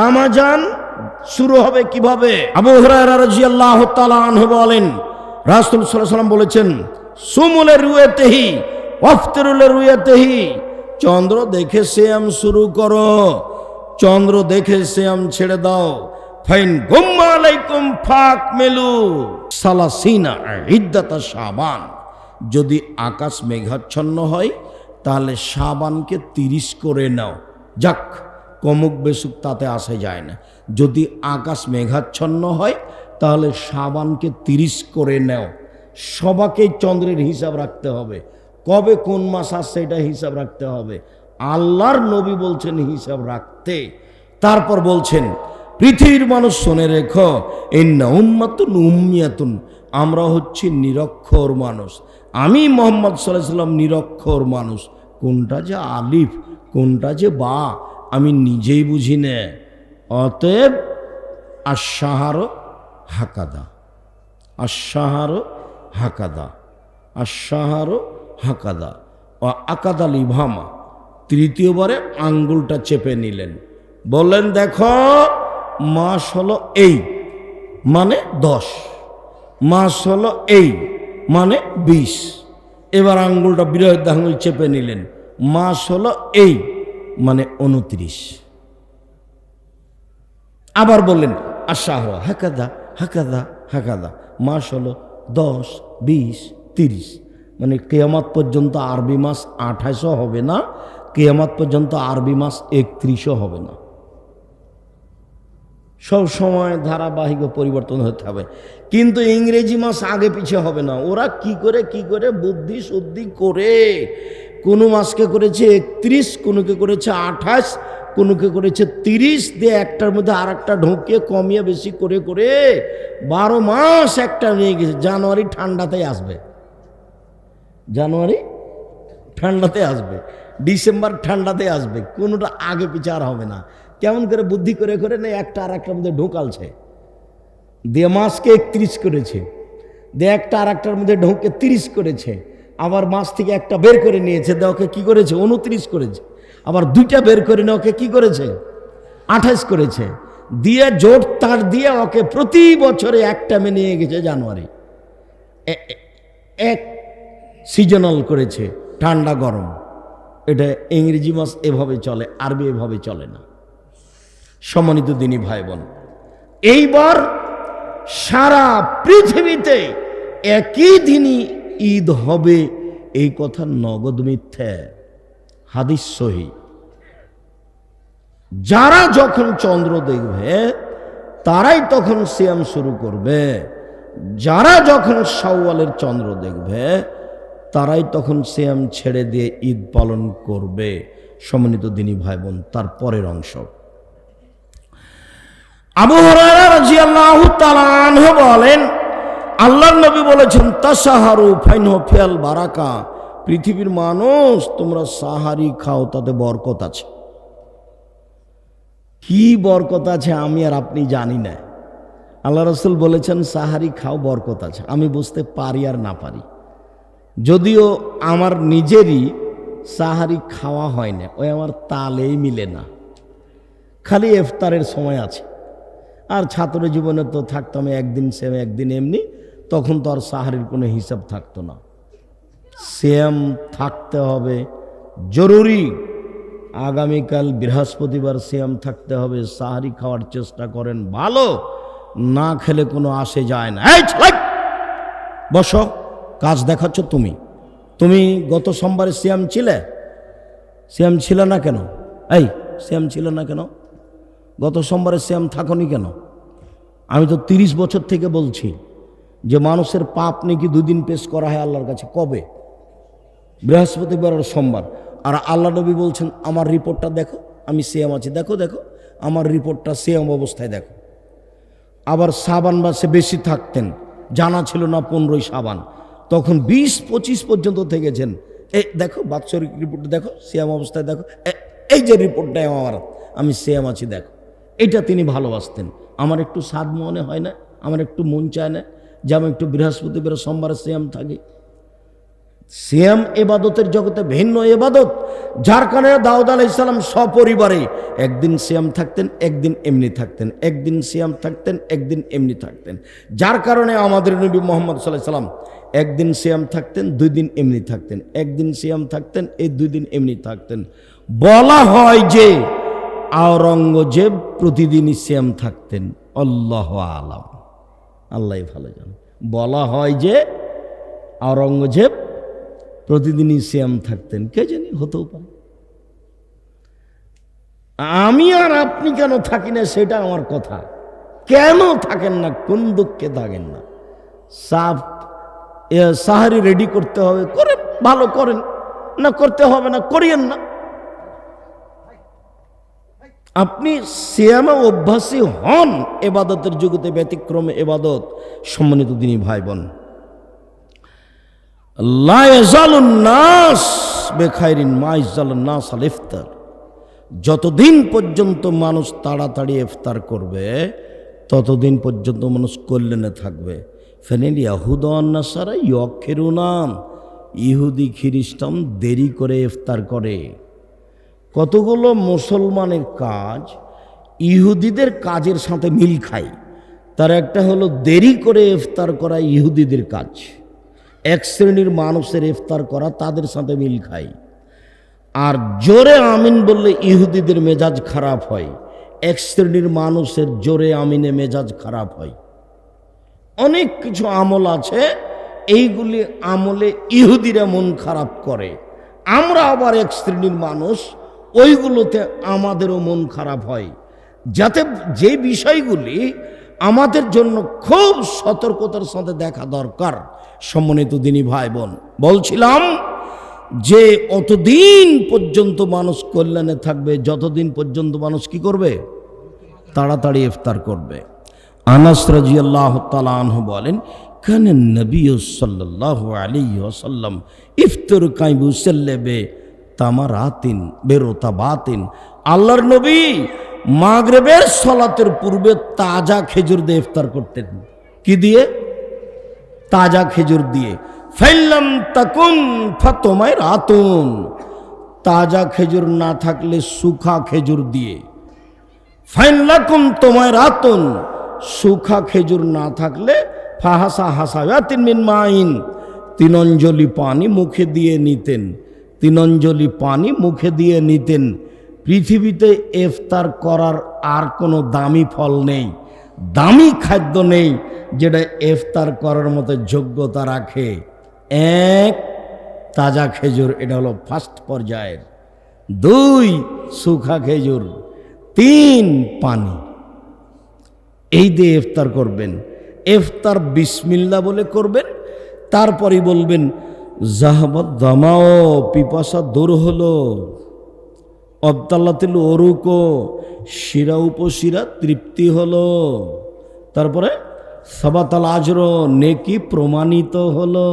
রমজান শুরু হবে কিভাবে? আবু হুরায়রা রাদিয়াল্লাহু তাআলা আনহু বলেন, রাসূল সাল্লাল্লাহু আলাইহি ওয়াসাল্লাম বলেছেন, সুমুলে রুয়াতিহি ওয়াফতিরুলে রুয়াতিহি, চন্দ্র দেখে সিয়াম শুরু করো, চন্দ্র দেখে সিয়াম ছেড়ে দাও। ফাইন গুম্মা আলাইকুম ফাকমিলু সালাসিনা ইদ্দাতা শাবান, যদি আকাশ মেঘাচ্ছন্ন হয় তাহলে শাবানকে 30 করে নাও। যাক, কমুক বেসুক তাতে আসে যায় না। যদি আকাশ মেঘাচ্ছন্ন হয় তাহলে শাবানকে 30 করে নাও। সবাকেই চন্দ্রের হিসাব রাখতে হবে, কবে কোন মাস আসছে এটা হিসাব রাখতে হবে। আল্লাহর নবী বলছেন হিসাব রাখতে। তারপর বলছেন, পৃথিবীর মানুষ শুনে রেখো, ইন্না উম্মাতুন উম্মিয়াতুন, আমরা হচ্ছি নিরক্ষর মানুষ। আমি মুহাম্মদ সাল্লাল্লাহু আলাইহি ওয়াসাল্লাম নিরক্ষর মানুষ। কোনটা যে আলিফ কোনটা যে বা আমি নিজেই বুঝি না। অতএব আশ-শাহরু হাকাদা, আশ-শাহরু হাকাদা, আশ-শাহরু হাকাদা ও আকাদাল ইভামা, তৃতীয়বারে আঙ্গুলটা চেপে নিলেন, বললেন দেখো মাস হলো এই মানে 10, মাস হলো এই মানে 20। এবার আঙ্গুলটা বৃহৎ আঙ্গুল চেপে নিলেন, মাস হলো এই মানে 29। আবার বললেন আশ-শাহরু হাকাদা হাকাদা হাকাদা, মাস হলো 10, 20, 30, মানে কিয়ামত পর্যন্ত আরবি মাস 28ও হবে না, কিয়ামত পর্যন্ত আরবি মাস 31ও হবে না। সব সময় ধারাবাহিক পরিবর্তন হতে হবে, কিন্তু ইংরেজি মাস আগে পিছিয়ে হবে না। ওরা কি করে বুদ্ধি শুদ্ধি করে কোনো মাসকে করেছে 31, কোনোকে করেছে 28, কোনোকে করেছে 30, দিয়ে একটার মধ্যে আর একটা ঢোকিয়ে কমিয়ে বেশি করে 12 মাস একটা নিয়ে গেছে। জানুয়ারি ঠান্ডাতে আসবে, জানুয়ারি ঠান্ডাতে আসবে, ডিসেম্বর ঠান্ডাতে আসবে, কোনোটা আগে পিছিয়ে আর হবে না। কেমন করে বুদ্ধি করে না একটা আর একটার মধ্যে ঢোকালছে, দিয়ে মাসকে 31 করেছে, দিয়ে একটা আর একটার মধ্যে ঢোকে 30 করেছে, আবার মাস থেকে একটা বের করে নিয়েছে, দিয়ে ওকে কী করেছে 29 করেছে, আবার দুইটা বের করে নিয়ে ওকে কী করেছে 28 করেছে, দিয়ে জোট তার দিয়ে ওকে প্রতি বছরে একটা নিয়ে গেছে জানুয়ারি। এক সিজনাল করেছে, ঠান্ডা গরম। এটা ইংরেজি মাস এভাবে চলে, আরবি এভাবে চলে না। সম্মানিত দিনী ভাই বোন, এইবার সারা পৃথিবীতে একই দিনই ঈদ হবে, এই কথা নগদ মিথ্যা, হাদিস সহি। যারা যখন চন্দ্র দেখবে তারাই তখন সিয়াম শুরু করবে, যারা যখন শাওয়ালের চন্দ্র দেখবে তারাই তখন সিয়াম ছেড়ে দিয়ে ঈদ পালন করবে। সম্মানিত দিনী ভাই বোন, তার পরের অংশ, আবু হুরায়রা রাদিয়াল্লাহু তাআলা আনহু বলেন, আল্লাহর নবী বলেছেন, তাসাহারু ফাইনহু ফিল বারাকা, পৃথিবীর মানুষ তোমরা সাহারি খাও, তাতে বরকত আছে। কি বরকত আছে আমি আর আপনি জানি না। আল্লাহ রাসূল বলেছেন সাহারি খাও, বরকত আছে। আমি বুঝতে পারি আর না পারি, যদিও আমার নিজেরই সাহারি খাওয়া হয় না, ওই আমার তালেই মিলে না, খালি ইফতারের সময় আছে। আর ছাত্র জীবনে তো থাকতাম একদিন সেম একদিন এমনি, তখন তো আর সাহারির কোনো হিসাব থাকতো না। সেম থাকতে হবে জরুরি। আগামীকাল বৃহস্পতিবার সিয়াম থাকতে হবে, সাহারি খাওয়ার চেষ্টা করেন, ভালো না খেলে কোনো আসে যায় না। এই ছেলে বসো, কাজ দেখাচ্ছ তুমি। তুমি গত সোমবারে সিয়াম ছিলে, সিয়াম ছিল না কেন? এই সিয়াম ছিল না কেন? গত সোমবারে সিয়াম থাকনি কেন? আমি তো 30 বছর থেকে বলছি যে মানুষের পাপ নাকি 2 দিন পেশ করা হয় আল্লাহর কাছে। কবে? বৃহস্পতিবার আর সোমবার। আর আল্লাহ নবী বলছেন আমার রিপোর্টটা দেখো, আমি সিয়াম আছি, দেখো দেখো আমার রিপোর্টটা সিয়াম অবস্থায় দেখো। আবার শাবান মাসে বেশি থাকতেন, জানা ছিল না 15ই শাবান, তখন 20-25 পর্যন্ত থেকেছেন। এই দেখো বাৎসরিক রিপোর্ট দেখো, সিয়াম অবস্থায় দেখো, এই যে রিপোর্টটাই আমার, আমি সিয়াম আছি দেখো। এটা তিনি ভালোবাসতেন। আমার একটু স্বাদ মনে হয় না, আমার একটু মন চায় না যে আমি একটু বৃহস্পতিবার সোমবারে সিয়াম থাকি। সিয়াম এবাদতের জগতে ভিন্ন এবাদত, যার কারণে দাউদ আলাইহিস সালাম সপরিবারে একদিন সিয়াম থাকতেন, একদিন এমনি থাকতেন, একদিন সিয়াম থাকতেন, একদিন এমনি থাকতেন। যার কারণে আমাদের নবী মুহাম্মদ সাল্লাল্লাহু আলাইহি সাল্লাম একদিন সিয়াম থাকতেন, 2 দিন এমনি থাকতেন, একদিন সিয়াম থাকতেন, এই 2 দিন এমনি থাকতেন। বলা হয় যে আওরঙ্গজেব প্রতিদিনই সিয়াম থাকতেন, আল্লাহু আলাম, আল্লাহ ভালো জানেন। বলা হয় যে আওরঙ্গজেব প্রতিদিনই সিয়াম থাকতেন, কে জানি, হতেও পারে। আমি আর আপনি কেন থাকি না সেটা আমার কথা। কেন থাকেন না, কোন দুঃখে থাকেন না? সাহারি রেডি করতে হবে, করেন, ভালো করেন, না করতে হবে না, করিয়েন না। আপনি সিয়ামে অভ্যাসী হন, এবাদতের জগতে ব্যতিক্রমে এবাদত। সম্মানিত দিনী ভাই বোন, লা ইয়াজালুন নাস বিখাইরিন মা ইয়াজালুন নাস আল ইফতার। যতদিন পর্যন্ত মানুষ তাড়াতাড়ি ইফতার করবে ততদিন পর্যন্ত মানুষ কল্যাণে থাকবে। ফেনিল ইয়াহুদ ওয়ান নাসারা ইয়খিরুনা, ইহুদি খ্রিস্টান দেরি করে ইফতার করে। কতগুলো মুসলমানের কাজ ইহুদিদের কাজের সাথে মিল খায়। তার একটা হলো দেরি করে ইফতার করা ইহুদিদের কাজ, এক শ্রেণীর মানুষের ইফতার করা তাদের সাথে মিল খায়। আর জোরে আমিন বললে ইহুদিদের মেজাজ খারাপ হয়, এক শ্রেণীর মানুষের জোরে আমিনে মেজাজ খারাপ হয়। অনেক কিছু আমল আছে, এইগুলি আমলে ইহুদিরা মন খারাপ করে। আমরা আবার এক শ্রেণীর মানুষ, ওইগুলোতে আমাদেরও মন খারাপ হয়। যাতে যে বিষয়গুলি আমাদের জন্য খুব সতর্কতার সাথে দেখা দরকার। সম্মানিত দিনী ভাই বোন, বলছিলাম যে অতদিন পর্যন্ত মানুষ কল্যাণে থাকবে যতদিন পর্যন্ত মানুষ কি করবে, তাড়াতাড়ি ইফতার করবে। আনাস রাদিয়াল্লাহু তাআলা আনহু বলেন, কানা নবী সাল্লাল্লাহু আলাইহি ওয়াসাল্লাম ইফতার কাইবু সাল্লাবে তামারাতিন বেরোতাবাতিন। আল্লাহর নবী মাগরিবের সালাতের পূর্বে তাজা খেজুর দিয়ে ইফতার করতেন। কি দিয়ে? তাজা খেজুর দিয়ে। ফাইলাম তাকুন ফাতমায় রাতুন, তাজা খেজুর না থাকলে সুখা খেজুর দিয়ে। ফাইলাকুম তোমায় রাতুন, সুখা খেজুর না থাকলে ফাহাসা হাসায়াতিন মিন মাইন, 3 অঞ্জলি পানি মুখে দিয়ে নিতেন, 3 অঞ্জলি পানি মুখে দিয়ে নিতেন। পৃথিবীতে ইফতার করার আর কোনো দামি ফল নেই, দামি খাদ্য নেই যেটা ইফতার করার মতো যোগ্যতা রাখে। 1 তাজা খেজুর, এটা হলো ফার্স্ট পর্যায়ের। 2 সুখা খেজুর, 3 পানি। এই দিয়ে ইফতার করবেন। ইফতার বিসমিল্লাহ বলে করবেন, তারপরেই বলবেন জাহাবাত দামাও, পিপাসা দূর হলো, অবতাল্লাতিল ওরুকো, শিরা উপশিরা তৃপ্তি হলো, তারপরে সাবাতাল আজর, নেকি প্রমাণিত হলো।